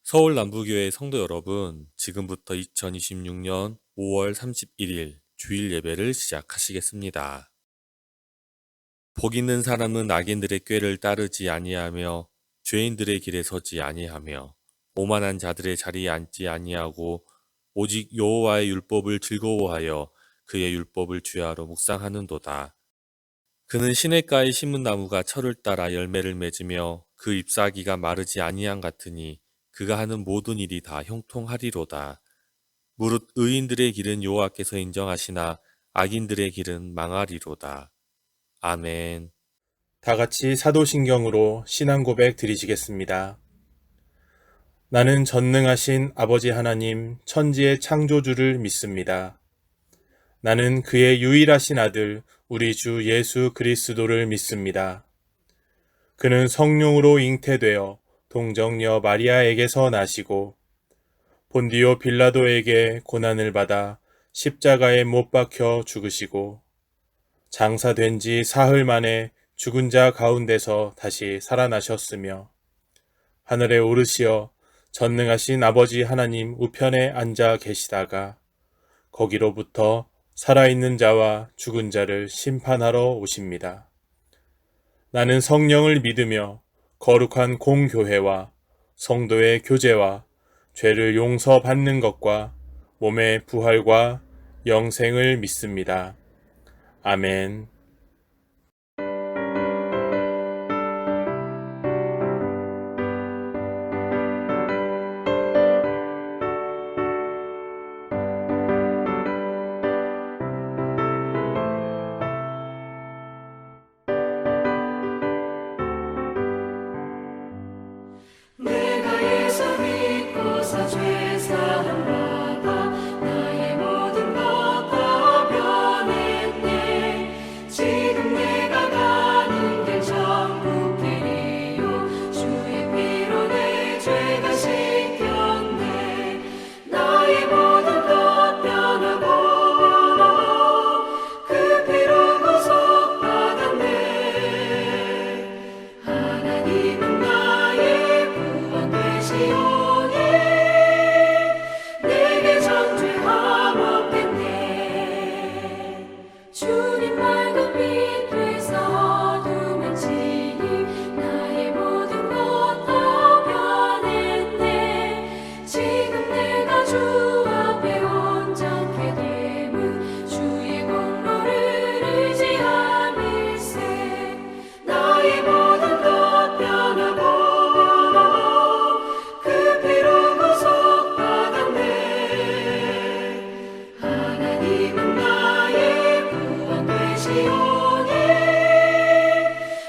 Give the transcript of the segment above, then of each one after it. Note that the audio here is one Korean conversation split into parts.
서울 남부교회 성도 여러분, 지금부터 2026년 5월 31일 주일 예배를 시작하시겠습니다. 복 있는 사람은 악인들의 꾀를 따르지 아니하며 죄인들의 길에 서지 아니하며 오만한 자들의 자리에 앉지 아니하고 오직 여호와의 율법을 즐거워하여 그의 율법을 주야로 묵상하는도다. 그는 시냇가에 심은 나무가 철을 따라 열매를 맺으며 그 잎사귀가 마르지 아니함 같으니 그가 하는 모든 일이 다 형통하리로다. 무릇 의인들의 길은 여호와께서 인정하시나 악인들의 길은 망하리로다. 아멘. 다 같이 사도신경으로 신앙 고백 드리시겠습니다. 나는 전능하신 아버지 하나님 천지의 창조주를 믿습니다. 나는 그의 유일하신 아들 우리 주 예수 그리스도를 믿습니다. 그는 성령으로 잉태되어 동정녀 마리아에게서 나시고 본디오 빌라도에게 고난을 받아 십자가에 못 박혀 죽으시고 장사된 지 사흘 만에 죽은 자 가운데서 다시 살아나셨으며 하늘에 오르시어 전능하신 아버지 하나님 우편에 앉아 계시다가 거기로부터 살아있는 자와 죽은 자를 심판하러 오십니다. 나는 성령을 믿으며 거룩한 공교회와 성도의 교제와 죄를 용서받는 것과 몸의 부활과 영생을 믿습니다. 아멘. 내가 예수 믿고서 죄 사함 받아 나의 모든 것 다 변했네. 지금 내가 가는 길 천국 길이요 주의 피로 내 죄가 씻겼네. 나의 모든 것 변하고 그 피로 구속받았네. 하나님은 나의 구원 되시오니 내게 정죄함 없겠네. 주님 밝은 빛 되사 어둠을 치니 나의 모든 것 다 변했네. 지금 내가 주 앞에 온전케 됨은 주의 공로를 의지함일세. 나의 모든 것 변하고 그 피로 구속받았네. 하나님은 나의 구원 되시오니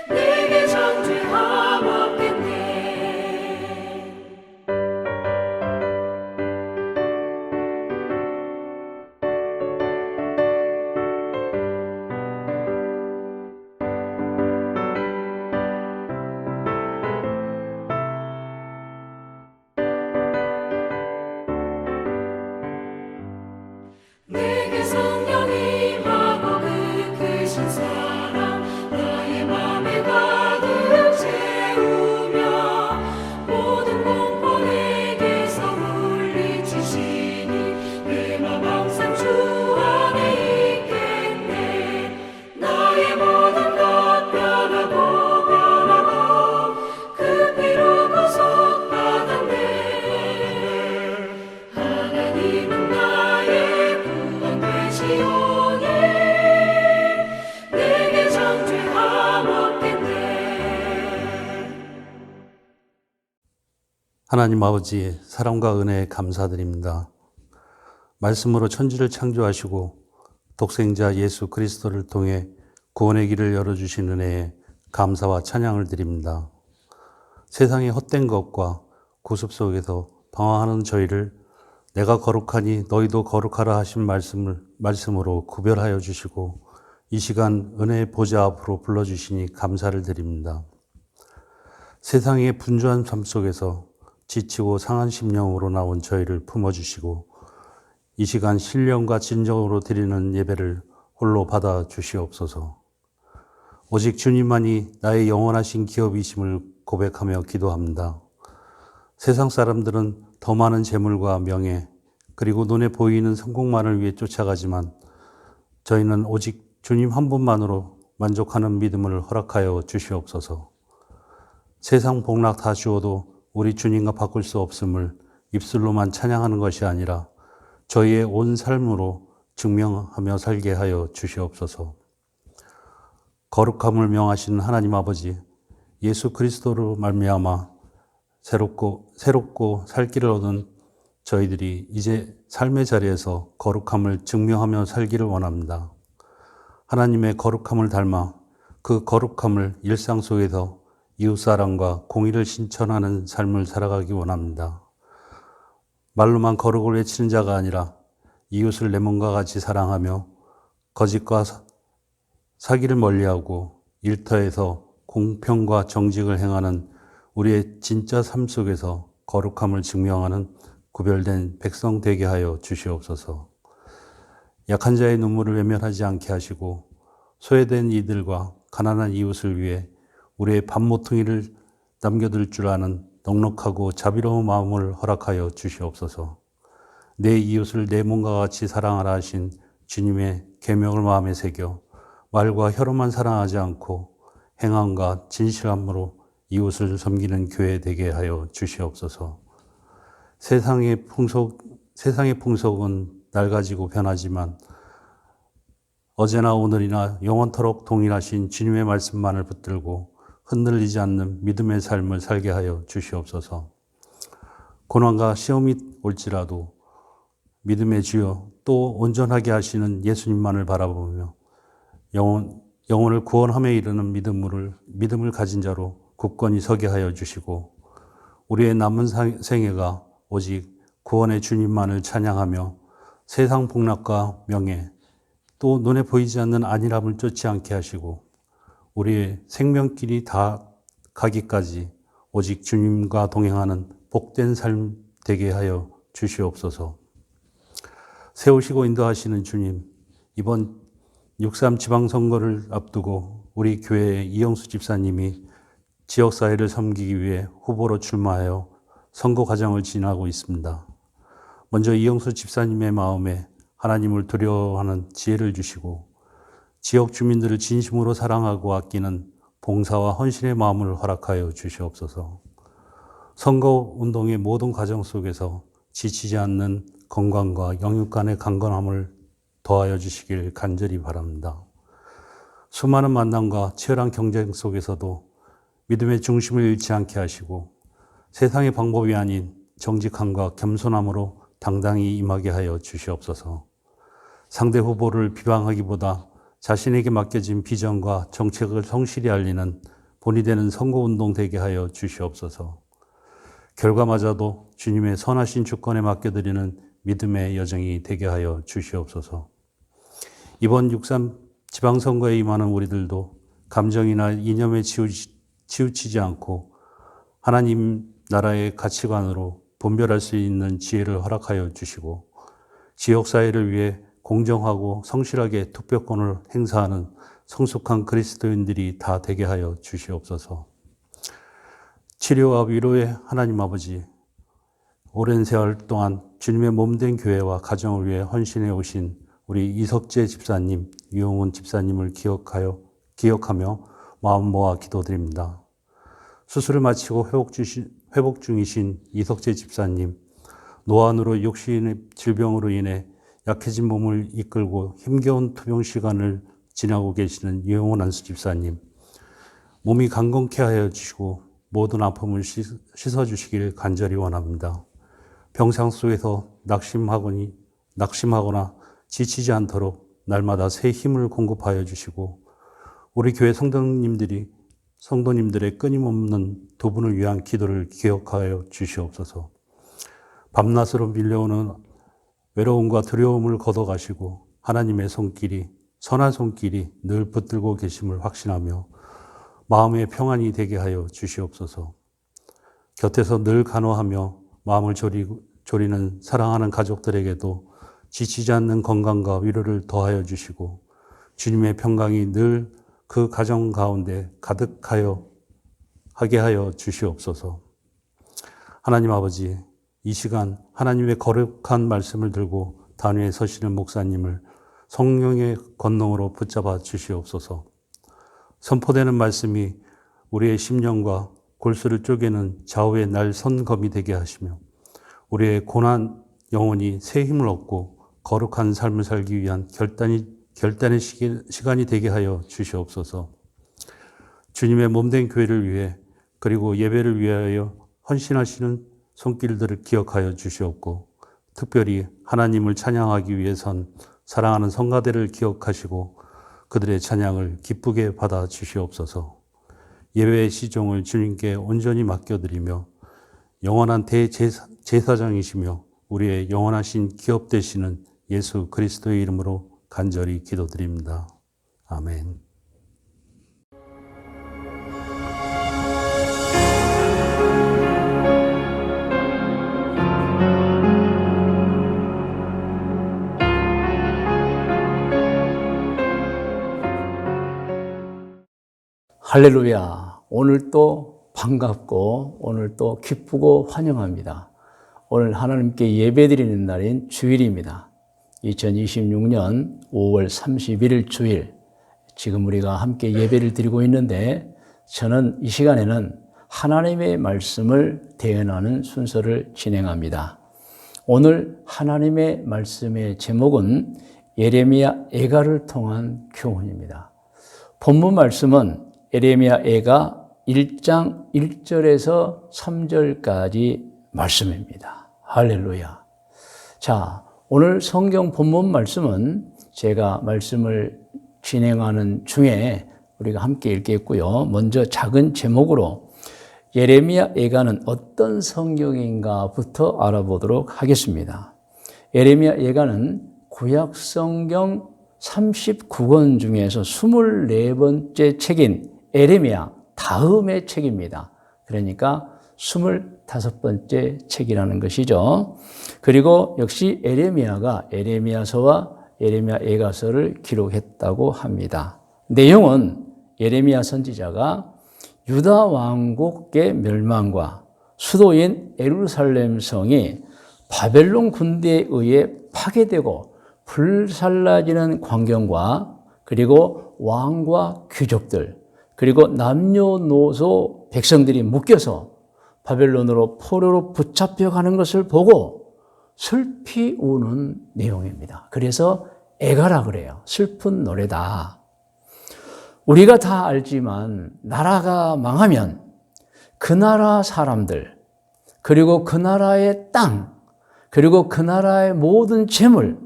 내게 정죄함 없겠네. 내게 성령이 임하고 그 크신 사랑 나의 맘에 가득 채우며 모든 공포 내게서 물리치시니 내 맘 항상 주 안에 있겠네. 나의 모든 것 변하고 그 피로 구속받았네. 하나님은 나의 구원 되시오니 내게 정죄함 없겠네. 하나님 아버지 사랑과 은혜에 감사드립니다. 말씀으로 천지를 창조하시고 독생자 예수 그리스도를 통해 구원의 길을 열어주신 은혜에 감사와 찬양을 드립니다. 세상의 헛된 것과 구습 속에서 방황하는 저희를 내가 거룩하니 너희도 거룩하라 하신 말씀으로 구별하여 주시고 이 시간 은혜의 보좌 앞으로 불러주시니 감사를 드립니다. 세상의 분주한 삶 속에서 지치고 상한 심령으로 나온 저희를 품어주시고 이 시간 신령과 진정으로 드리는 예배를 홀로 받아 주시옵소서. 오직 주님만이 나의 영원하신 기업이심을 고백하며 기도합니다. 세상 사람들은 더 많은 재물과 명예, 그리고 눈에 보이는 성공만을 위해 쫓아가지만 저희는 오직 주님 한 분만으로 만족하는 믿음을 허락하여 주시옵소서. 세상 복락 다 주어도 우리 주님과 바꿀 수 없음을 입술로만 찬양하는 것이 아니라 저희의 온 삶으로 증명하며 살게 하여 주시옵소서. 거룩함을 명하시는 하나님 아버지, 예수 그리스도로 말미암아 새롭고 살 길을 얻은 저희들이 이제 삶의 자리에서 거룩함을 증명하며 살기를 원합니다. 하나님의 거룩함을 닮아 그 거룩함을 일상 속에서 이웃사랑과 공의를 실천하는 삶을 살아가기 원합니다. 말로만 거룩을 외치는 자가 아니라 이웃을 내 몸과 같이 사랑하며 거짓과 사기를 멀리하고 일터에서 공평과 정직을 행하는 우리의 진짜 삶 속에서 거룩함을 증명하는 구별된 백성 되게 하여 주시옵소서. 약한 자의 눈물을 외면하지 않게 하시고 소외된 이들과 가난한 이웃을 위해 우리의 밥모퉁이를 남겨둘 줄 아는 넉넉하고 자비로운 마음을 허락하여 주시옵소서. 내 이웃을 내 몸과 같이 사랑하라 하신 주님의 계명을 마음에 새겨 말과 혀로만 사랑하지 않고 행함과 진실함으로 이웃을 섬기는 교회 되게 하여 주시옵소서. 세상의 풍속은 낡아지고 변하지만 어제나 오늘이나 영원토록 동일하신 주님의 말씀만을 붙들고 흔들리지 않는 믿음의 삶을 살게 하여 주시옵소서. 고난과 시험이 올지라도 믿음의 주여 또 온전하게 하시는 예수님만을 바라보며 영혼을 구원함에 이르는 믿음을 가진 자로 굳건히 서게 하여 주시고 우리의 남은 생애가 오직 구원의 주님만을 찬양하며 세상 복락과 명예 또 눈에 보이지 않는 안일함을 쫓지 않게 하시고 우리의 생명길이 다 가기까지 오직 주님과 동행하는 복된 삶 되게 하여 주시옵소서. 세우시고 인도하시는 주님, 이번 6.3 지방선거를 앞두고 우리 교회의 이영수 집사님이 지역사회를 섬기기 위해 후보로 출마하여 선거 과정을 지나고 있습니다. 먼저 이영수 집사님의 마음에 하나님을 두려워하는 지혜를 주시고 지역 주민들을 진심으로 사랑하고 아끼는 봉사와 헌신의 마음을 허락하여 주시옵소서. 선거운동의 모든 과정 속에서 지치지 않는 건강과 영육 간의 강건함을 더하여 주시길 간절히 바랍니다. 수많은 만남과 치열한 경쟁 속에서도 믿음의 중심을 잃지 않게 하시고 세상의 방법이 아닌 정직함과 겸손함으로 당당히 임하게 하여 주시옵소서. 상대 후보를 비방하기보다 자신에게 맡겨진 비전과 정책을 성실히 알리는 본이 되는 선거운동 되게 하여 주시옵소서. 결과마저도 주님의 선하신 주권에 맡겨드리는 믿음의 여정이 되게 하여 주시옵소서. 이번 6.3 지방선거에 임하는 우리들도 감정이나 이념에 치우치지 않고 하나님 나라의 가치관으로 분별할 수 있는 지혜를 허락하여 주시고 지역사회를 위해 공정하고 성실하게 투표권을 행사하는 성숙한 그리스도인들이 다 되게 하여 주시옵소서. 치료와 위로의 하나님 아버지, 오랜 세월 동안 주님의 몸된 교회와 가정을 위해 헌신해 오신 우리 이석재 집사님, 유용훈 집사님을 기억하며 마음 모아 기도드립니다. 수술을 마치고 회복 중이신 이석재 집사님, 노안으로 육신의 질병으로 인해 약해진 몸을 이끌고 힘겨운 투병 시간을 지나고 계시는 유용훈 안수 집사님, 몸이 강건케 하여 주시고 모든 아픔을 씻어주시길 간절히 원합니다. 병상 속에서 낙심하거나 지치지 않도록 날마다 새 힘을 공급하여 주시고 우리 교회 성도님들의 끊임없는 두 분을 위한 기도를 기억하여 주시옵소서. 밤낮으로 밀려오는 외로움과 두려움을 걷어가시고 하나님의 선한 손길이 늘 붙들고 계심을 확신하며 마음의 평안이 되게 하여 주시옵소서. 곁에서 늘 간호하며 마음을 조리는 사랑하는 가족들에게도 지치지 않는 건강과 위로를 더하여 주시고 주님의 평강이 늘 그 가정 가운데 가득하게 하여 주시옵소서. 하나님 아버지, 이 시간 하나님의 거룩한 말씀을 들고 단위에 서시는 목사님을 성령의 권능으로 붙잡아 주시옵소서. 선포되는 말씀이 우리의 심령과 골수를 쪼개는 좌우의 날선검이 되게 하시며 우리의 고난 영혼이 새 힘을 얻고 거룩한 삶을 살기 위한 결단의 시간이 되게 하여 주시옵소서. 주님의 몸된 교회를 위해 그리고 예배를 위하여 헌신하시는 손길들을 기억하여 주시옵고 특별히 하나님을 찬양하기 위해선 사랑하는 성가대를 기억하시고 그들의 찬양을 기쁘게 받아 주시옵소서. 예배의 시종을 주님께 온전히 맡겨드리며 영원한 대제사장이시며 우리의 영원하신 기업 되시는 예수 그리스도의 이름으로 간절히 기도드립니다. 아멘. 할렐루야. 오늘 또 반갑고 오늘 또 기쁘고 환영합니다. 오늘 하나님께 예배드리는 날인 주일입니다. 2026년 5월 31일 주일, 지금 우리가 함께 예배를 드리고 있는데 저는 이 시간에는 하나님의 말씀을 대언하는 순서를 진행합니다. 오늘 하나님의 말씀의 제목은 예레미야 애가를 통한 교훈입니다. 본문 말씀은 예레미야 애가 1장 1절에서 3절까지 말씀입니다. 할렐루야. 자, 오늘 성경 본문 말씀은 제가 말씀을 진행하는 중에 우리가 함께 읽겠고요. 먼저 작은 제목으로 예레미야 애가는 어떤 성경인가부터 알아보도록 하겠습니다. 예레미야 애가는 구약 성경 39권 중에서 24번째 책인 예레미야 다음의 책입니다. 그러니까 25번째 책이라는 것이죠. 그리고 역시 예레미야가 예레미야서와 예레미야 애가서를 기록했다고 합니다. 내용은 예레미야 선지자가 유다 왕국의 멸망과 수도인 예루살렘 성이 바벨론 군대에 의해 파괴되고 불살라지는 광경과 그리고 왕과 귀족들 그리고 남녀노소 백성들이 묶여서 바벨론으로 포로로 붙잡혀가는 것을 보고 슬피 우는 내용입니다. 그래서 애가라 그래요. 슬픈 노래다. 우리가 다 알지만 나라가 망하면 그 나라 사람들 그리고 그 나라의 땅 그리고 그 나라의 모든 재물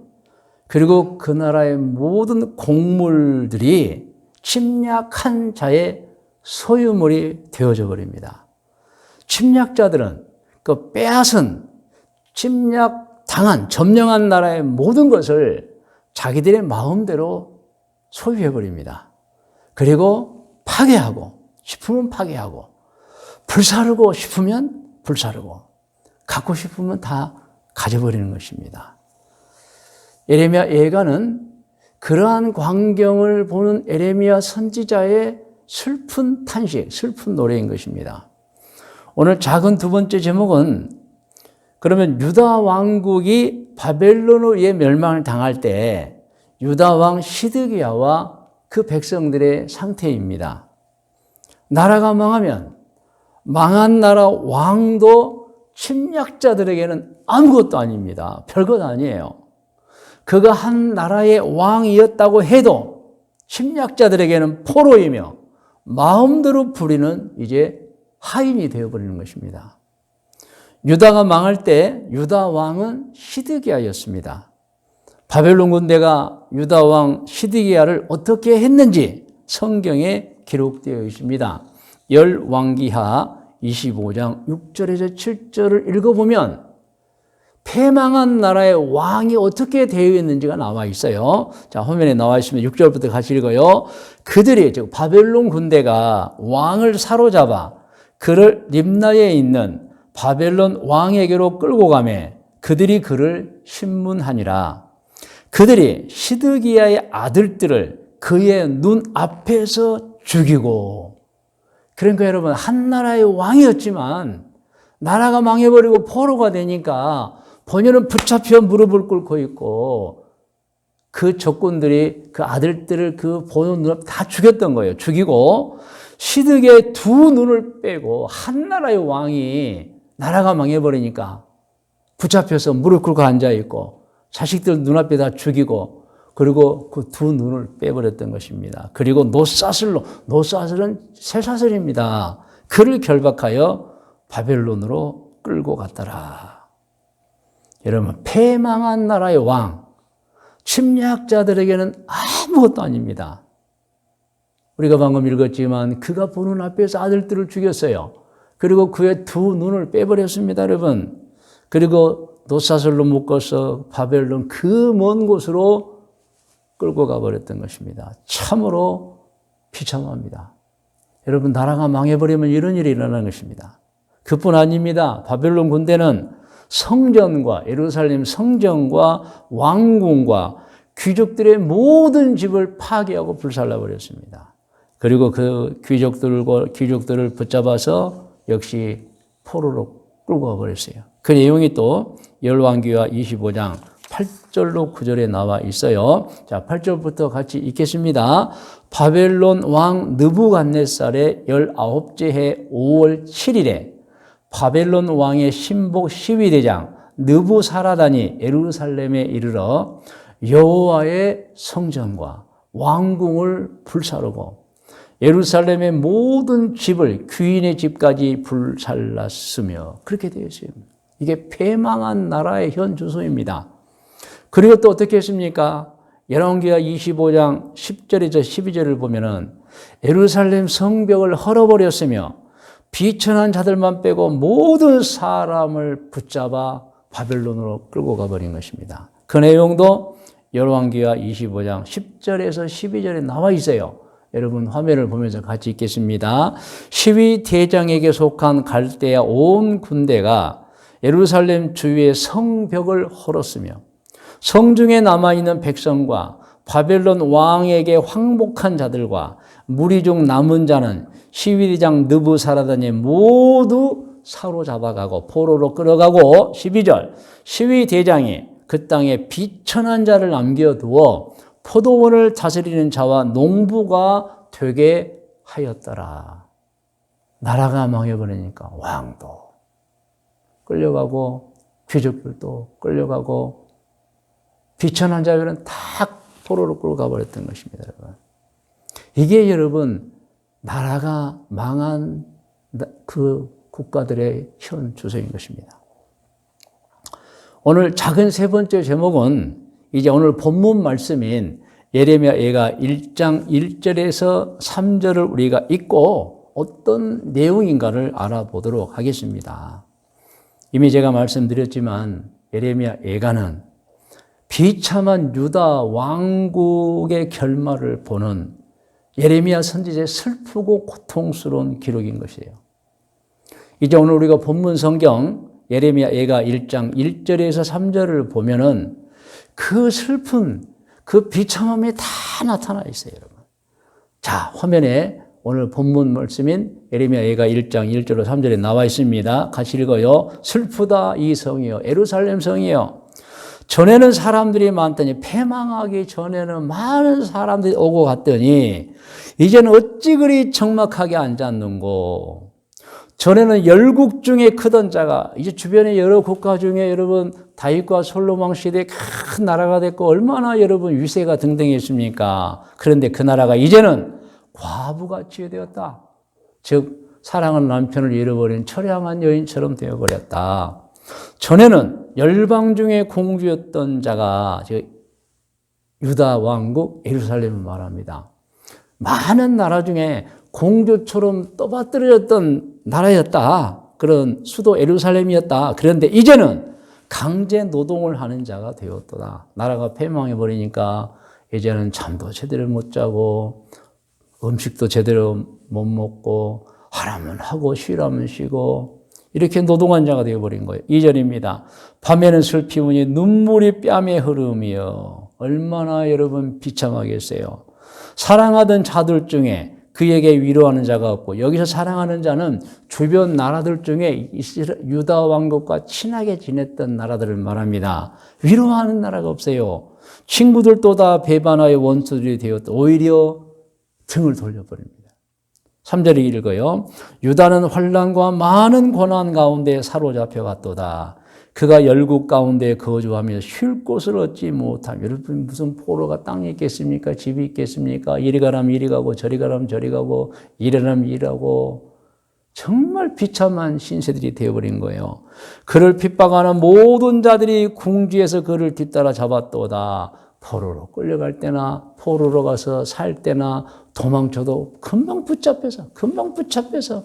그리고 그 나라의 모든 곡물들이 침략한 자의 소유물이 되어져 버립니다. 침략자들은 그 빼앗은 침략당한 점령한 나라의 모든 것을 자기들의 마음대로 소유해 버립니다. 그리고 파괴하고 싶으면 파괴하고 불사르고 싶으면 불사르고 갖고 싶으면 다 가져버리는 것입니다. 예레미야 애가는 그러한 광경을 보는 예레미야 선지자의 슬픈 탄식, 슬픈 노래인 것입니다. 오늘 작은 두 번째 제목은 그러면 유다 왕국이 바벨론에 의해 멸망을 당할 때 유다 왕 시드기야와 그 백성들의 상태입니다. 나라가 망하면 망한 나라 왕도 침략자들에게는 아무것도 아닙니다. 별것 아니에요. 그가 한 나라의 왕이었다고 해도 침략자들에게는 포로이며 마음대로 부리는 이제 하인이 되어버리는 것입니다. 유다가 망할 때 유다 왕은 시드기야였습니다. 바벨론 군대가 유다 왕 시드기야를 어떻게 했는지 성경에 기록되어 있습니다. 열왕기하 25장 6절에서 7절을 읽어보면 패망한 나라의 왕이 어떻게 되어 있는지가 나와 있어요. 자, 화면에 나와 있으면 6절부터 같이 읽어요. 그들이, 즉 바벨론 군대가 왕을 사로잡아 그를 림나에 있는 바벨론 왕에게로 끌고 가매 그들이 그를 신문하니라. 그들이 시드기야의 아들들을 그의 눈 앞에서 죽이고, 그러니까 여러분 한 나라의 왕이었지만 나라가 망해버리고 포로가 되니까 본인은 붙잡혀 무릎을 꿇고 있고 그 적군들이 그 아들들을 그 보는 눈을 다 죽였던 거예요. 죽이고 시드기의 두 눈을 빼고 한 나라의 왕이 나라가 망해버리니까 붙잡혀서 무릎 꿇고 앉아있고 자식들 눈앞에 다 죽이고 그리고 그 두 눈을 빼버렸던 것입니다. 그리고 노사슬로, 노사슬은 쇠사슬입니다. 그를 결박하여 바벨론으로 끌고 갔더라. 여러분, 패망한 나라의 왕, 침략자들에게는 아무것도 아닙니다. 우리가 방금 읽었지만 그가 보는 앞에서 아들들을 죽였어요. 그리고 그의 두 눈을 빼버렸습니다, 여러분. 그리고 노사슬로 묶어서 바벨론 그 먼 곳으로 끌고 가버렸던 것입니다. 참으로 비참합니다. 여러분, 나라가 망해버리면 이런 일이 일어나는 것입니다. 그뿐 아닙니다. 바벨론 군대는 성전과 예루살렘 성전과 왕궁과 귀족들의 모든 집을 파괴하고 불살라버렸습니다. 그리고 그 귀족들을 붙잡아서 역시 포로로 끌고 가버렸어요. 그 내용이 또 열왕기하 25장 8절로 9절에 나와 있어요. 자, 8절부터 같이 읽겠습니다. 바벨론 왕 느부갓네살의 19째 해 5월 7일에 바벨론 왕의 신복 시위대장 느부사라단이 예루살렘에 이르러 여호와의 성전과 왕궁을 불사르고 예루살렘의 모든 집을 귀인의 집까지 불살랐으며 그렇게 되어 있어요. 이게 패망한 나라의 현 주소입니다. 그리고 또 어떻게 했습니까? 열왕기하 25장 10절에서 12절을 보면은 예루살렘 성벽을 헐어버렸으며 비천한 자들만 빼고 모든 사람을 붙잡아 바벨론으로 끌고 가버린 것입니다. 그 내용도 열왕기하 25장 10절에서 12절에 나와 있어요. 여러분 화면을 보면서 같이 읽겠습니다. 시위 대장에게 속한 갈대아 온 군대가 예루살렘 주위의 성벽을 헐었으며 성중에 남아있는 백성과 바벨론 왕에게 황복한 자들과 무리 중 남은 자는 시위대장 느부사라단이 모두 사로잡아가고 포로로 끌어가고 12절 시위대장이 그 땅에 비천한 자를 남겨두어 포도원을 다스리는 자와 농부가 되게 하였더라. 나라가 망해버리니까 왕도 끌려가고 귀족들도 끌려가고 비천한 자들은 다 포로로 끌고 가버렸던 것입니다. 여러분. 이게 여러분 나라가 망한 그 국가들의 현 주소인 것입니다. 오늘 작은 세 번째 제목은 이제 오늘 본문 말씀인 예레미야 예가 1장 1절에서 3절을 우리가 읽고 어떤 내용인가를 알아보도록 하겠습니다. 이미 제가 말씀드렸지만 예레미야 예가는 비참한 유다 왕국의 결말을 보는 예레미야 선지자의 슬프고 고통스러운 기록인 것이에요. 이제 오늘 우리가 본문 성경 예레미야 예가 1장 1절에서 3절을 보면은 그 슬픔, 그 비참함이 다 나타나 있어요, 여러분. 자, 화면에 오늘 본문 말씀인 예레미야 예가 1장 1절로 3절에 나와 있습니다. 같이 읽어요. 슬프다 이 성이요, 예루살렘 성이요. 전에는 사람들이 많더니 패망하기 전에는 많은 사람들이 오고 갔더니 이제는 어찌 그리 적막하게 앉았는고. 전에는 열국 중에 크던 자가 이제 주변의 여러 국가 중에 여러분 다윗과 솔로몬 시대에 큰 나라가 됐고 얼마나 여러분 위세가 등등했습니까? 그런데 그 나라가 이제는 과부같이 되었다. 즉 사랑하는 남편을 잃어버린 처량한 여인처럼 되어버렸다. 전에는 열방 중에 공주였던 자가 유다 왕국 예루살렘을 말합니다. 많은 나라 중에 공주처럼 떠받들어졌던 나라였다. 그런 수도 예루살렘이었다. 그런데 이제는 강제 노동을 하는 자가 되었다. 나라가 패망해버리니까 이제는 잠도 제대로 못 자고 음식도 제대로 못 먹고 하라면 하고 쉬라면 쉬고 이렇게 노동한 자가 되어버린 거예요. 2절입니다. 밤에는 슬피우니 눈물이 뺨에 흐름이요. 얼마나 여러분 비참하겠어요. 사랑하던 자들 중에 그에게 위로하는 자가 없고 여기서 사랑하는 자는 주변 나라들 중에 유다 왕국과 친하게 지냈던 나라들을 말합니다. 위로하는 나라가 없어요. 친구들도 다 배반하여 원수들이 되었다. 오히려 등을 돌려버립니다. 3절을 읽어요. 유다는 환난과 많은 고난 가운데 사로잡혀 갔도다. 그가 열국 가운데 거주하며 쉴 곳을 얻지 못함. 여러분 무슨 포로가 땅이 있겠습니까? 집이 있겠습니까? 이리 가라면 이리 가고 저리 가라면 저리 가고 이래라면 이라고 정말 비참한 신세들이 되어버린 거예요. 그를 핍박하는 모든 자들이 궁지에서 그를 뒤따라 잡았도다. 포로로 끌려갈 때나 포로로 가서 살 때나 도망쳐도 금방 붙잡혀서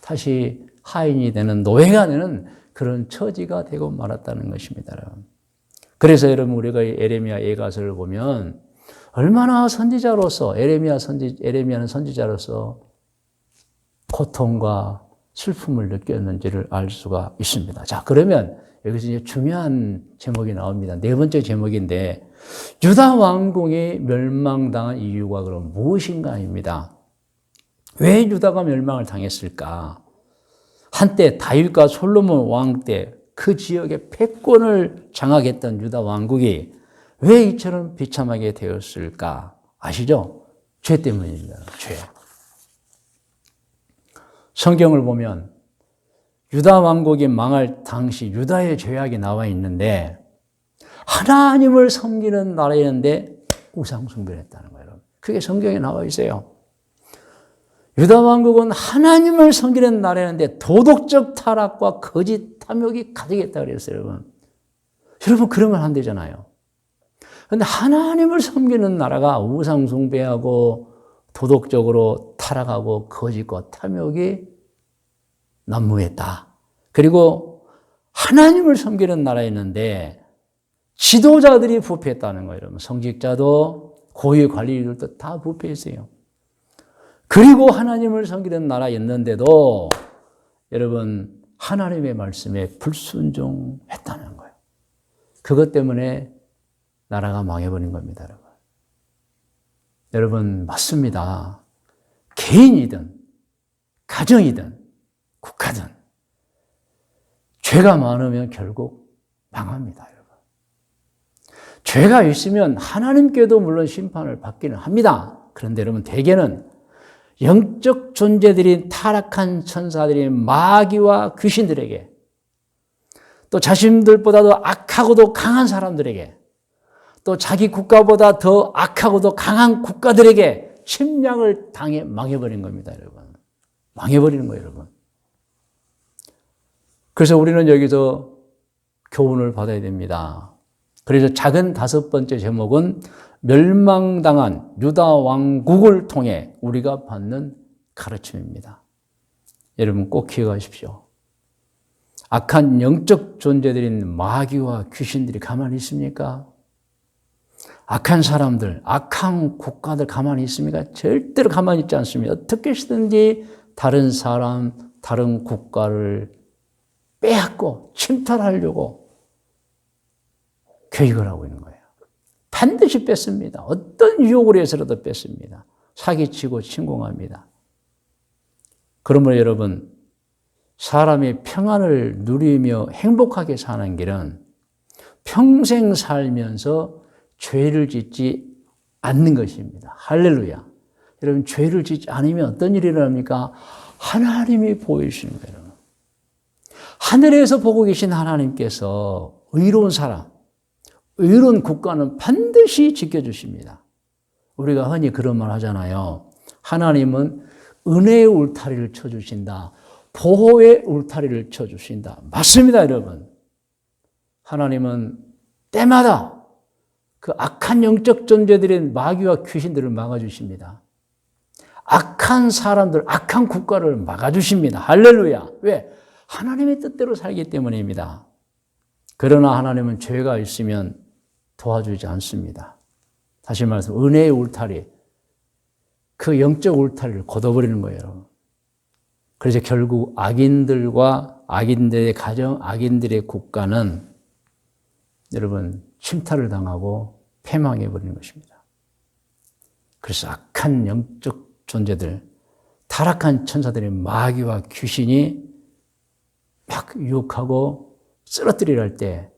다시 하인이 되는 노예가 되는 그런 처지가 되고 말았다는 것입니다. 그래서 여러분 우리가 에레미야 예가서를 보면 얼마나 선지자로서 에레미야는 선지자로서 고통과 슬픔을 느꼈는지를 알 수가 있습니다. 자, 그러면 여기서 이제 중요한 제목이 나옵니다. 네 번째 제목인데 유다 왕궁이 멸망당한 이유가 그럼 무엇인가입니다. 왜 유다가 멸망을 당했을까? 한때 다윗과 솔로몬 왕 때 그 지역의 패권을 장악했던 유다 왕국이 왜 이처럼 비참하게 되었을까? 아시죠? 죄 때문입니다. 죄. 성경을 보면 유다 왕국이 망할 당시 유다의 죄악이 나와 있는데 하나님을 섬기는 나라였는데 우상 숭배를 했다는 거예요. 그게 성경에 나와 있어요. 유다 왕국은 하나님을 섬기는 나라였는데 도덕적 타락과 거짓 탐욕이 가득했다고 그랬어요, 여러분. 여러분 그러면 안 되잖아요. 그런데 하나님을 섬기는 나라가 우상 숭배하고 도덕적으로 타락하고 거짓과 탐욕이 난무했다. 그리고 하나님을 섬기는 나라였는데 지도자들이 부패했다는 거예요, 여러분. 성직자도 고위 관리들도 다 부패했어요. 그리고 하나님을 섬기는 나라였는데도 여러분 하나님의 말씀에 불순종했다는 거예요. 그것 때문에 나라가 망해버린 겁니다, 여러분. 여러분 맞습니다. 개인이든 가정이든 국가든 죄가 많으면 결국 망합니다, 여러분. 죄가 있으면 하나님께도 물론 심판을 받기는 합니다. 그런데 여러분 대개는 영적 존재들인 타락한 천사들인 마귀와 귀신들에게 또 자신들보다도 악하고도 강한 사람들에게 또 자기 국가보다 더 악하고도 강한 국가들에게 침략을 당해 망해버린 겁니다, 여러분. 망해버리는 거예요, 여러분. 그래서 우리는 여기서 교훈을 받아야 됩니다. 그래서 작은 5번째 제목은 멸망당한 유다 왕국을 통해 우리가 받는 가르침입니다. 여러분 꼭 기억하십시오. 악한 영적 존재들인 마귀와 귀신들이 가만히 있습니까? 악한 사람들, 악한 국가들 가만히 있습니까? 절대로 가만히 있지 않습니다. 어떻게 해서든지 다른 사람, 다른 국가를 빼앗고 침탈하려고 계획을 하고 있는 거예요. 반드시 뺏습니다. 어떤 유혹을 해서라도 뺏습니다. 사기치고 침공합니다. 그러므로 여러분, 사람이 평안을 누리며 행복하게 사는 길은 평생 살면서 죄를 짓지 않는 것입니다. 할렐루야. 여러분, 죄를 짓지 않으면 어떤 일이 일어납니까? 하나님이 보이시는 거예요. 하늘에서 보고 계신 하나님께서 의로운 사람, 의로운 국가는 반드시 지켜주십니다. 우리가 흔히 그런 말 하잖아요. 하나님은 은혜의 울타리를 쳐주신다. 보호의 울타리를 쳐주신다. 맞습니다, 여러분. 하나님은 때마다 그 악한 영적 존재들인 마귀와 귀신들을 막아주십니다. 악한 사람들, 악한 국가를 막아주십니다. 할렐루야. 왜? 하나님의 뜻대로 살기 때문입니다. 그러나 하나님은 죄가 있으면 도와주지 않습니다. 다시 말해서 은혜의 울타리, 그 영적 울타리를 걷어버리는 거예요. 그래서 결국 악인들과 악인들의 가정, 악인들의 국가는 여러분 침탈을 당하고 패망해버리는 것입니다. 그래서 악한 영적 존재들, 타락한 천사들의 마귀와 귀신이 막 유혹하고 쓰러뜨리려 할 때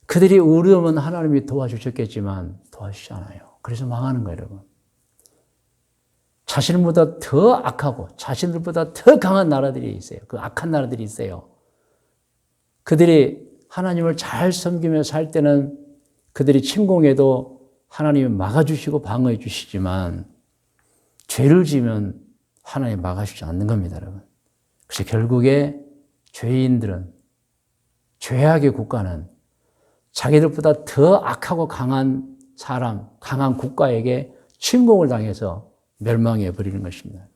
그들이 의로우면 하나님이 도와주셨겠지만 도와주지 않아요. 그래서 망하는 거예요, 여러분. 자신보다 더 악하고 자신들보다 더 강한 나라들이 있어요. 그 악한 나라들이 있어요. 그들이 하나님을 잘 섬기며 살 때는 그들이 침공해도 하나님이 막아주시고 방어해 주시지만 죄를 지면 하나님이 막아주지 않는 겁니다, 여러분. 그래서 결국에 죄인들은, 죄악의 국가는 자기들보다 더 악하고 강한 사람, 강한 국가에게 침공을 당해서 멸망해 버리는 것입니다.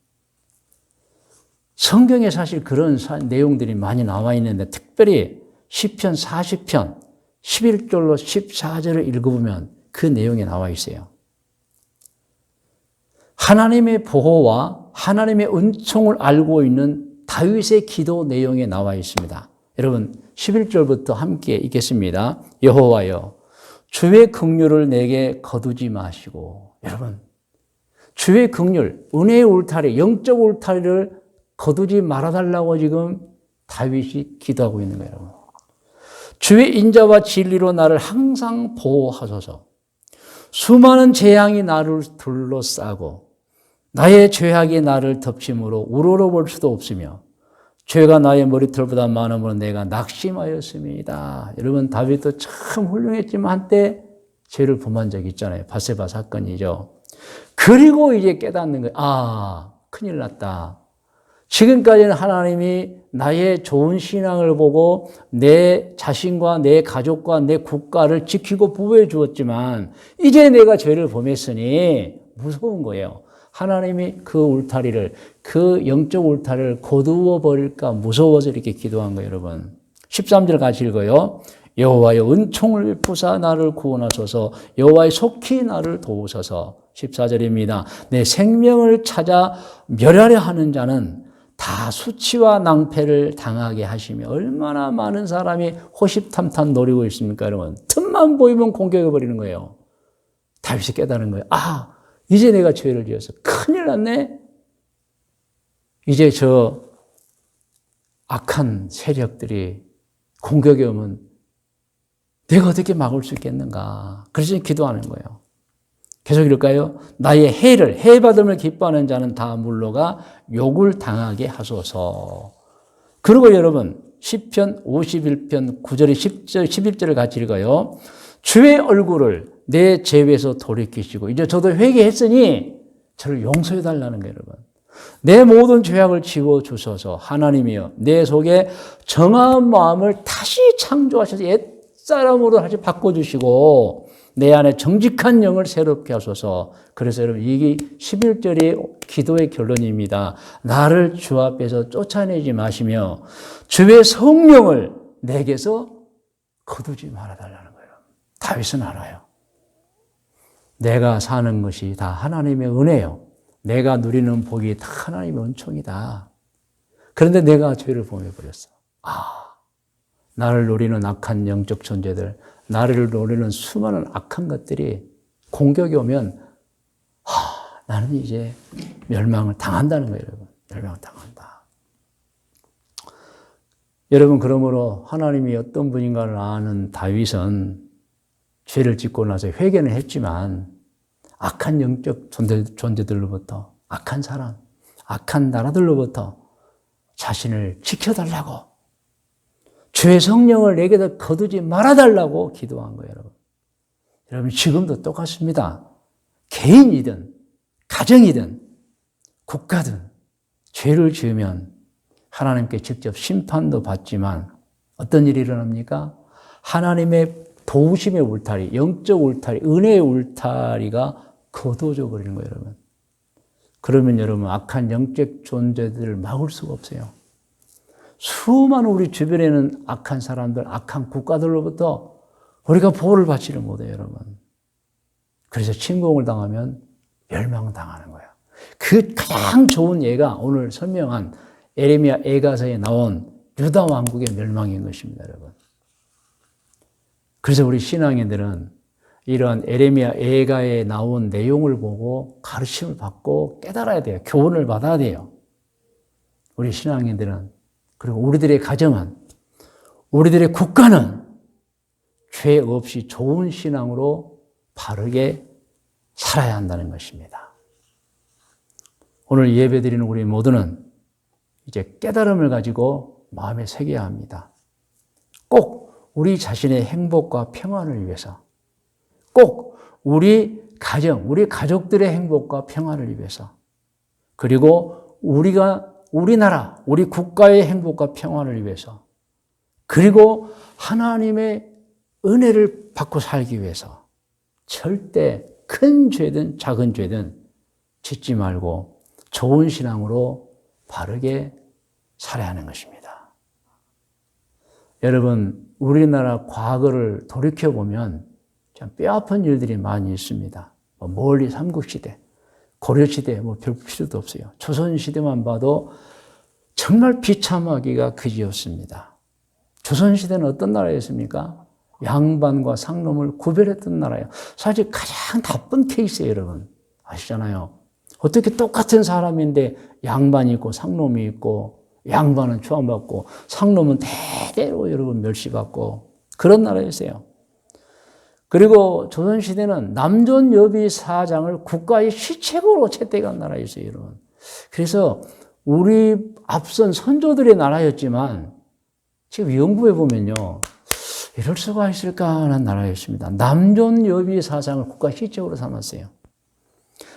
성경에 사실 그런 내용들이 많이 나와 있는데 특별히 시편 40편 11절로 14절을 읽어보면 그 내용이 나와 있어요. 하나님의 보호와 하나님의 은총을 알고 있는 다윗의 기도 내용에 나와 있습니다. 여러분 11절부터 함께 읽겠습니다. 여호와여 주의 긍휼을 내게 거두지 마시고, 여러분 주의 긍휼, 은혜의 울타리, 영적 울타리를 거두지 말아달라고 지금 다윗이 기도하고 있는 거예요. 여러분. 주의 인자와 진리로 나를 항상 보호하소서. 수많은 재앙이 나를 둘러싸고 나의 죄악이 나를 덮침으로 우러러볼 수도 없으며 죄가 나의 머리털보다 많음으로 내가 낙심하였습니다. 여러분 다윗도 참 훌륭했지만 한때 죄를 범한 적이 있잖아요. 바세바 사건이죠. 그리고 이제 깨닫는 거예요. 아, 큰일 났다. 지금까지는 하나님이 나의 좋은 신앙을 보고 내 자신과 내 가족과 내 국가를 지키고 보호해 주었지만 이제 내가 죄를 범했으니 무서운 거예요. 하나님이 그 울타리를, 그 영적 울타리를 거두어 버릴까 무서워서 이렇게 기도한 거예요, 여러분. 13절 같이 읽어요. 여호와여 은총을 베푸사 나를 구원하소서. 여호와의 속히 나를 도우소서. 14절입니다. 내 생명을 찾아 멸하려 하는 자는 다 수치와 낭패를 당하게 하시며, 얼마나 많은 사람이 호시탐탐 노리고 있습니까, 여러분? 틈만 보이면 공격해 버리는 거예요. 다윗이 깨달은 거예요. 아, 이제 내가 죄를 지어서 큰일 났네. 이제 저 악한 세력들이 공격해 오면 내가 어떻게 막을 수 있겠는가. 그래서 기도하는 거예요. 계속 읽을까요? 나의 해받음을 기뻐하는 자는 다 물러가 욕을 당하게 하소서. 그리고 여러분 시편 51편 9절에 10절 11절을 같이 읽어요. 주의 얼굴을 내 죄에서 돌이키시고, 이제 저도 회개했으니 저를 용서해 달라는 거예요, 여러분. 내 모든 죄악을 지워 주소서. 하나님이여 내 속에 정한 마음을 다시 창조하셔서 옛사람으로 다시 바꿔주시고 내 안에 정직한 영을 새롭게 하소서. 그래서 여러분 이게 11절이 기도의 결론입니다. 나를 주 앞에서 쫓아내지 마시며 주의 성령을 내게서 거두지 말아달라는 거예요. 다윗은 알아요. 내가 사는 것이 다 하나님의 은혜요. 내가 누리는 복이 다 하나님의 은총이다. 그런데 내가 죄를 범해버렸어. 나를 노리는 악한 영적 존재들, 나를 노리는 수많은 악한 것들이 공격이 오면 나는 이제 멸망을 당한다는 거예요, 여러분. 멸망을 당한다. 여러분, 그러므로 하나님이 어떤 분인가를 아는 다윗은 죄를 짓고 나서 회개는 했지만 악한 영적 존재들로부터, 악한 사람, 악한 나라들로부터 자신을 지켜달라고, 주의 성령을 내게서 거두지 말아달라고 기도한 거예요, 여러분. 여러분, 지금도 똑같습니다. 개인이든 가정이든 국가든 죄를 지으면 하나님께 직접 심판도 받지만 어떤 일이 일어납니까? 하나님의 도우심의 울타리, 영적 울타리, 은혜의 울타리가 거두어져 버리는 거예요, 여러분. 그러면 여러분 악한 영적 존재들을 막을 수가 없어요. 수많은 우리 주변에는 악한 사람들, 악한 국가들로부터 우리가 보호를 받지를 못해요, 여러분. 그래서 침공을 당하면 멸망당하는 거예요. 그 가장 좋은 예가 오늘 설명한 예레미야 애가서에 나온 유다 왕국의 멸망인 것입니다, 여러분. 그래서 우리 신앙인들은 이런 에레미야 예가에 나온 내용을 보고 가르침을 받고 깨달아야 돼요. 교훈을 받아야 돼요. 우리 신앙인들은. 그리고 우리들의 가정은, 우리들의 국가는 죄 없이 좋은 신앙으로 바르게 살아야 한다는 것입니다. 오늘 예배드리는 우리 모두는 이제 깨달음을 가지고 마음에 새겨야 합니다. 꼭 우리 자신의 행복과 평안을 위해서, 꼭 우리 가정, 우리 가족들의 행복과 평안을 위해서, 그리고 우리나라, 우리 국가의 행복과 평안을 위해서, 그리고 하나님의 은혜를 받고 살기 위해서 절대 큰 죄든 작은 죄든 짓지 말고 좋은 신앙으로 바르게 살아야 하는 것입니다. 여러분, 우리나라 과거를 돌이켜보면 참 뼈아픈 일들이 많이 있습니다. 멀리 삼국시대, 고려시대 별 필요도 없어요. 조선시대만 봐도 정말 비참하기가 그지없습니다. 조선시대는 어떤 나라였습니까? 양반과 상놈을 구별했던 나라예요. 사실 가장 나쁜 케이스예요, 여러분. 아시잖아요. 어떻게 똑같은 사람인데 양반이 있고 상놈이 있고, 양반은 추앙받고 상놈은 대대로 여러분 멸시받고 그런 나라였어요. 그리고 조선시대는 남존여비 사장을 국가의 시책으로 채택한 나라였어요, 여러분. 그래서 우리 앞선 선조들의 나라였지만 지금 연구해 보면요, 이럴 수가 있을까 하는 나라였습니다. 남존여비 사상을 국가 시책으로 삼았어요.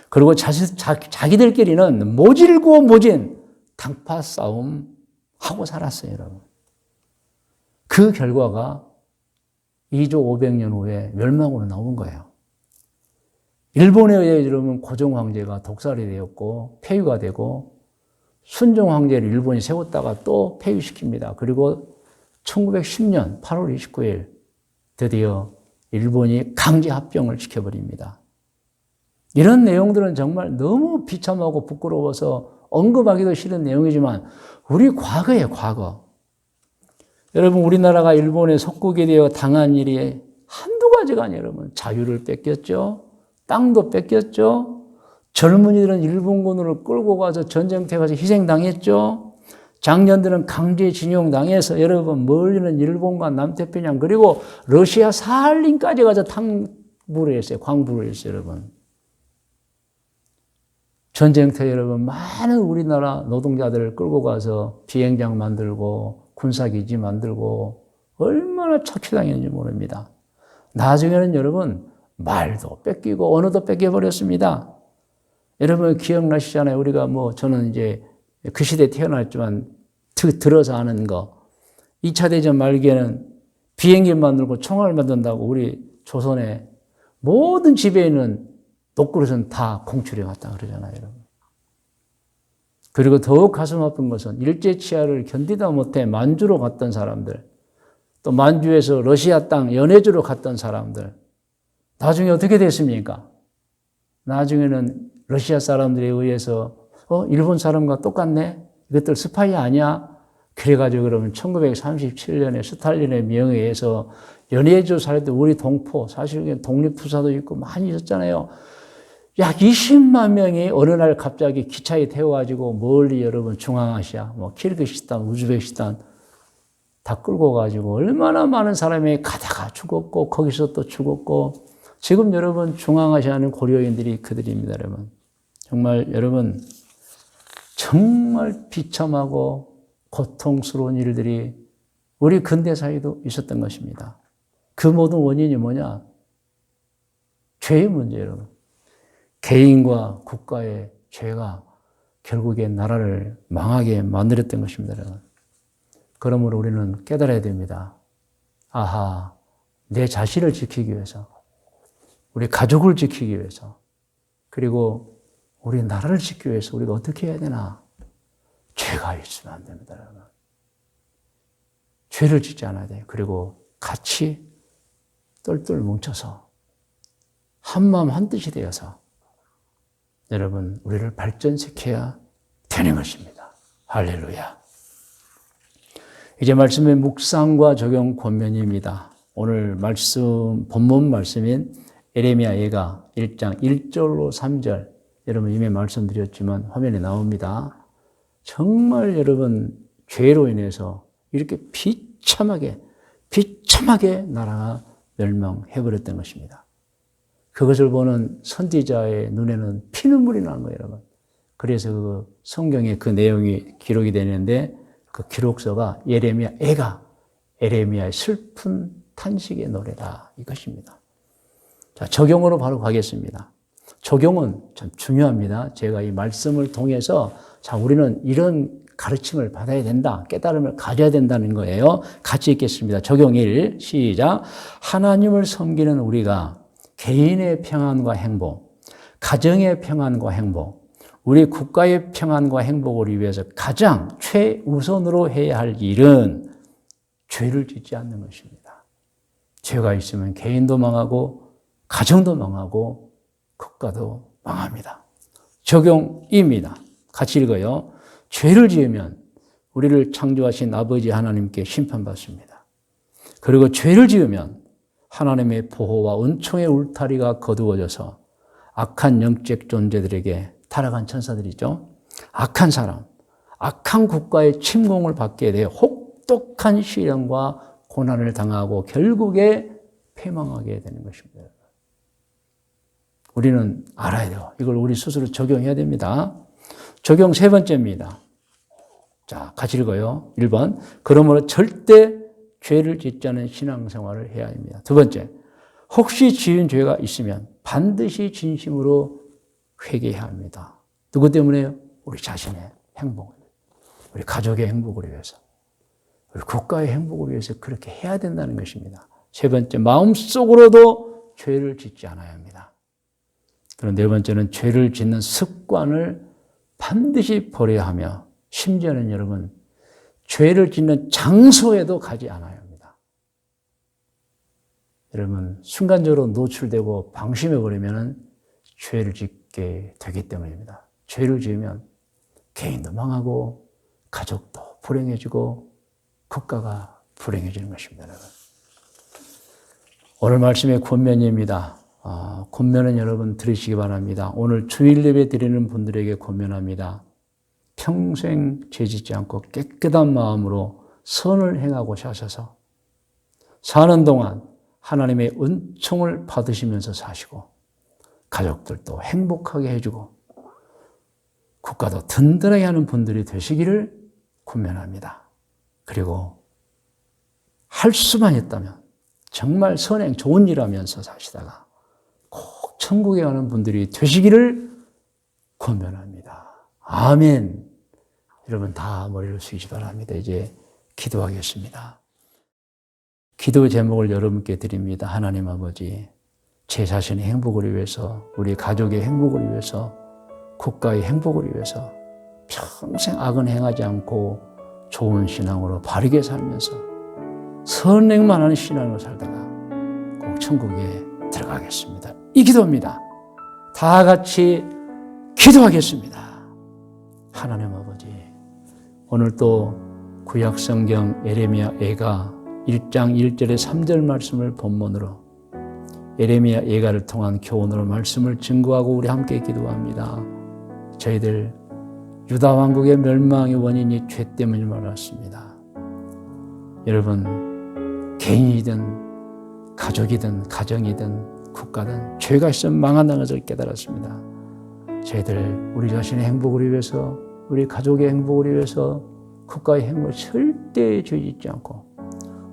그리고 자기들끼리는 모질고 모진 당파 싸움 하고 살았어요, 여러분. 그 결과가 2조 500년 후에 멸망으로 나온 거예요. 일본에 의해 여러분 고종 황제가 독살이 되었고 폐위가 되고, 순종 황제를 일본이 세웠다가 또 폐위시킵니다. 그리고 1910년 8월 29일 드디어 일본이 강제 합병을 시켜버립니다. 이런 내용들은 정말 너무 비참하고 부끄러워서 언급하기도 싫은 내용이지만 우리 과거예요, 과거. 여러분, 우리나라가 일본의 속국이 되어 당한 일이 한두 가지가 아니에요, 여러분. 자유를 뺏겼죠. 땅도 뺏겼죠. 젊은이들은 일본군으로 끌고 가서 전쟁터에 가서 희생당했죠. 장년들은 강제징용당해서 여러분 멀리는 일본과 남태평양 그리고 러시아 사할린까지 가서 탕부를 했어요. 광부를 했어요, 여러분. 전쟁터에 여러분 많은 우리나라 노동자들을 끌고 가서 비행장 만들고 군사기지 만들고 얼마나 착취당했는지 모릅니다. 나중에는 여러분 말도 뺏기고 언어도 뺏겨버렸습니다. 여러분 기억나시잖아요. 우리가 저는 이제 그 시대에 태어났지만 들어서 아는 거. 2차 대전 말기에는 비행기 만들고 총알 만든다고 우리 조선의 모든 집에 있는 녹그릇은 다 공출해 갔다 그러잖아요, 여러분. 그리고 더욱 가슴 아픈 것은 일제치하를 견디다 못해 만주로 갔던 사람들, 또 만주에서 러시아 땅 연해주로 갔던 사람들, 나중에 어떻게 됐습니까? 나중에는 러시아 사람들에 의해서 일본 사람과 똑같네? 이것들 스파이 아니야? 그래가지고 그러면 1937년에 스탈린의 명에 의해서 연해주 살때 우리 동포, 사실 독립투사도 있고 많이 있었잖아요. 약 20만 명이 어느 날 갑자기 기차에 태워가지고 멀리 여러분 중앙아시아, 키르기스탄, 우즈베키스탄 다 끌고 가지고 얼마나 많은 사람이 가다가 죽었고 거기서 또 죽었고 지금 여러분 중앙아시아는 고려인들이 그들입니다, 여러분. 정말 여러분 정말 비참하고 고통스러운 일들이 우리 근대사에도 있었던 것입니다. 그 모든 원인이 뭐냐? 죄의 문제예요, 여러분. 개인과 국가의 죄가 결국엔 나라를 망하게 만들었던 것입니다, 여러분. 그러므로 우리는 깨달아야 됩니다. 아하, 내 자신을 지키기 위해서, 우리 가족을 지키기 위해서, 그리고 우리 나라를 지키기 위해서 우리가 어떻게 해야 되나? 죄가 있으면 안 됩니다, 여러분. 죄를 짓지 않아야 돼요. 그리고 같이 똘똘 뭉쳐서 한마음 한뜻이 되어서 여러분 우리를 발전시켜야 되는 것입니다. 할렐루야. 이제 말씀의 묵상과 적용 권면입니다. 오늘 본문 말씀인 예레미야 예가 1장 1절로 3절, 여러분 이미 말씀드렸지만 화면에 나옵니다. 정말 여러분 죄로 인해서 이렇게 비참하게 나라가 멸망해버렸던 것입니다. 그것을 보는 선지자의 눈에는 피눈물이 나는 거예요, 여러분. 그래서 그 성경에 그 내용이 기록이 되는데 그 기록서가 예레미야의 슬픈 탄식의 노래다, 이것입니다. 자, 적용으로 바로 가겠습니다. 적용은 참 중요합니다. 제가 이 말씀을 통해서 자, 우리는 이런 가르침을 받아야 된다, 깨달음을 가져야 된다는 거예요. 같이 읽겠습니다. 적용 1, 시작. 하나님을 섬기는 우리가 개인의 평안과 행복, 가정의 평안과 행복, 우리 국가의 평안과 행복을 위해서 가장 최우선으로 해야 할 일은 죄를 짓지 않는 것입니다. 죄가 있으면 개인도 망하고 가정도 망하고 국가도 망합니다. 적용 2입니다. 같이 읽어요. 죄를 지으면 우리를 창조하신 아버지 하나님께 심판받습니다. 그리고 죄를 지으면 하나님의 보호와 은총의 울타리가 거두어져서 악한 영적 존재들에게, 타락한 천사들이죠, 악한 사람, 악한 국가의 침공을 받게 되어 혹독한 시련과 고난을 당하고 결국에 패망하게 되는 것입니다. 우리는 알아야 돼요. 이걸 우리 스스로 적용해야 됩니다. 적용 3번째입니다. 자, 같이 읽어요. 1번. 그러므로 절대 죄를 짓지 않은 신앙생활을 해야 합니다. 2번째. 혹시 지은 죄가 있으면 반드시 진심으로 회개해야 합니다. 누구 때문에요? 우리 자신의 행복을, 우리 가족의 행복을 위해서, 우리 국가의 행복을 위해서 그렇게 해야 된다는 것입니다. 3번째, 마음속으로도 죄를 짓지 않아야 합니다. 그리고 4번째는 죄를 짓는 습관을 반드시 버려야 하며, 심지어는 여러분 죄를 짓는 장소에도 가지 않아야 합니다. 여러분 순간적으로 노출되고 방심해버리면 죄를 짓게 되기 때문입니다. 죄를 지으면 개인도 망하고 가족도 불행해지고 국가가 불행해지는 것입니다. 여러분. 오늘 말씀의 권면입니다. 권면은 여러분 들으시기 바랍니다. 오늘 주일 예배 드리는 분들에게 권면합니다. 평생 죄짓지 않고 깨끗한 마음으로 선을 행하고 사셔서 사는 동안 하나님의 은총을 받으시면서 사시고 가족들도 행복하게 해주고 국가도 든든하게 하는 분들이 되시기를 권면합니다. 그리고 할 수만 있다면 정말 선행 좋은 일 하면서 사시다가 꼭 천국에 가는 분들이 되시기를 권면합니다. 아멘. 여러분 다 머리를 숙이시 바랍니다. 이제 기도하겠습니다. 기도 제목을 여러분께 드립니다. 하나님 아버지, 제 자신의 행복을 위해서, 우리 가족의 행복을 위해서, 국가의 행복을 위해서 평생 악은 행하지 않고 좋은 신앙으로 바르게 살면서 선행만 하는 신앙으로 살다가 꼭 천국에 들어가겠습니다. 이 기도입니다. 다 같이 기도하겠습니다. 하나님 아버지, 오늘 또 구약성경 예레미야 예가 1장 1절에 3절 말씀을 본문으로 예레미야 예가를 통한 교훈으로 말씀을 증거하고 우리 함께 기도합니다. 저희들 유다 왕국의 멸망의 원인이 죄 때문인 줄 알았습니다. 여러분 개인이든 가족이든 가정이든 국가든 죄가 있으면 망한다는 것을 깨달았습니다. 저희들 우리 자신의 행복을 위해서, 우리 가족의 행복을 위해서, 국가의 행복을 절대 죄짓지 않고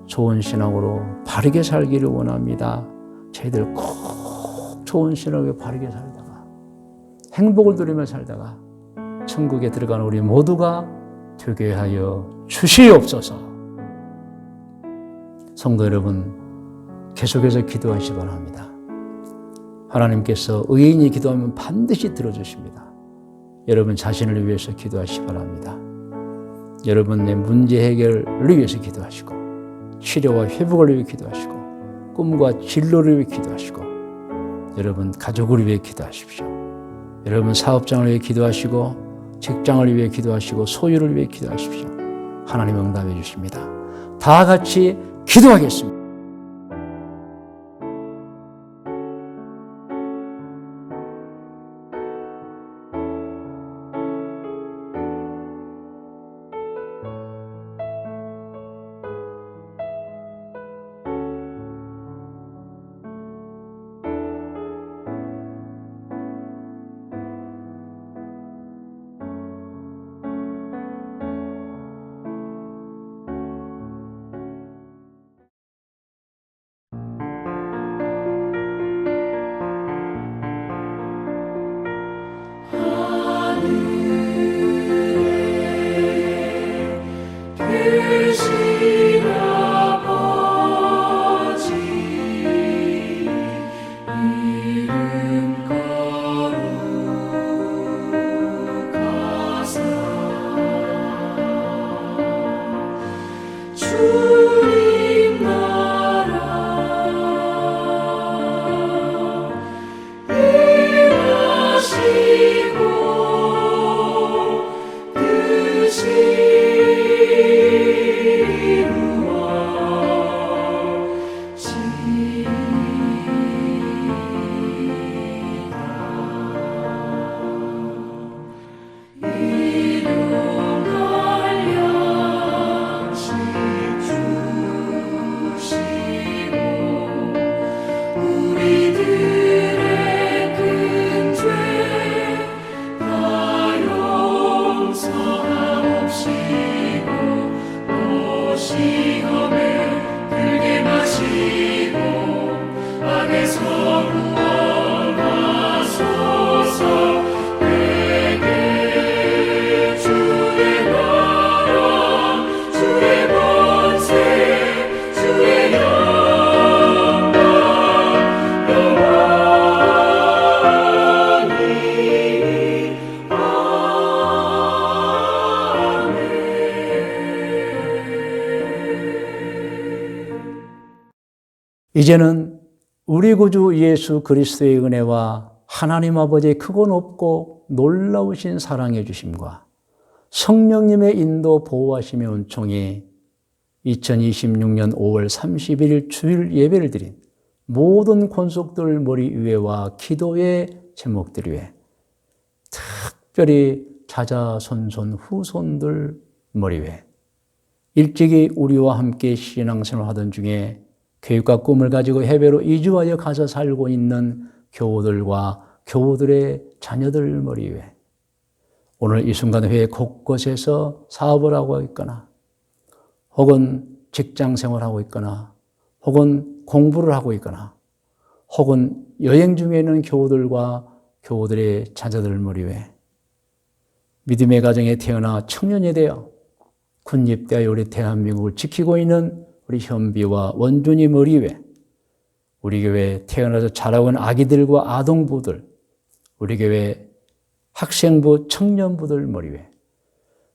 좋은 신앙으로 바르게 살기를 원합니다. 저희들 꼭 좋은 신앙으로 바르게 살다가 행복을 누리며 살다가 천국에 들어가는 우리 모두가 되게 하여 주시옵소서. 성도 여러분, 계속해서 기도하시기 바랍니다. 하나님께서 의인이 기도하면 반드시 들어주십니다. 여러분 자신을 위해서 기도하시기 바랍니다. 여러분의 문제 해결을 위해서 기도하시고, 치료와 회복을 위해 기도하시고, 꿈과 진로를 위해 기도하시고, 여러분 가족을 위해 기도하십시오. 여러분 사업장을 위해 기도하시고, 직장을 위해 기도하시고, 소유를 위해 기도하십시오. 하나님 응답해 주십니다. 다 같이 기도하겠습니다. 시험을 들게 마시고 악에서 구원하소서. 내게 주의 나라 주의 권세 주의 영광 이제는 우리 구주 예수 그리스도의 은혜와 하나님 아버지의 크고 높고 놀라우신 사랑해 주심과 성령님의 인도 보호하심의 은총이 2026년 5월 31일 주일 예배를 드린 모든 권속들 머리 위에와 기도의 제목들 위에, 특별히 자자손손 후손들 머리 위에, 일찍이 우리와 함께 신앙생활 하던 중에 계획과 꿈을 가지고 해외로 이주하여 가서 살고 있는 교우들과 교우들의 자녀들 머리 위에, 오늘 이 순간 회의 곳곳에서 사업을 하고 있거나 혹은 직장 생활하고 있거나 혹은 공부를 하고 있거나 혹은 여행 중에 있는 교우들과 교우들의 자녀들 머리 위에, 믿음의 가정에 태어나 청년이 되어 군입되어 우리 대한민국을 지키고 있는 우리 현비와 원준이 머리 위에, 우리 교회 태어나서 자라고 있는 아기들과 아동부들, 우리 교회 학생부, 청년부들 머리 위에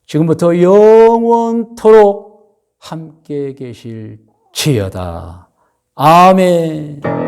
지금부터 영원토록 함께 계실 지어다. 아멘.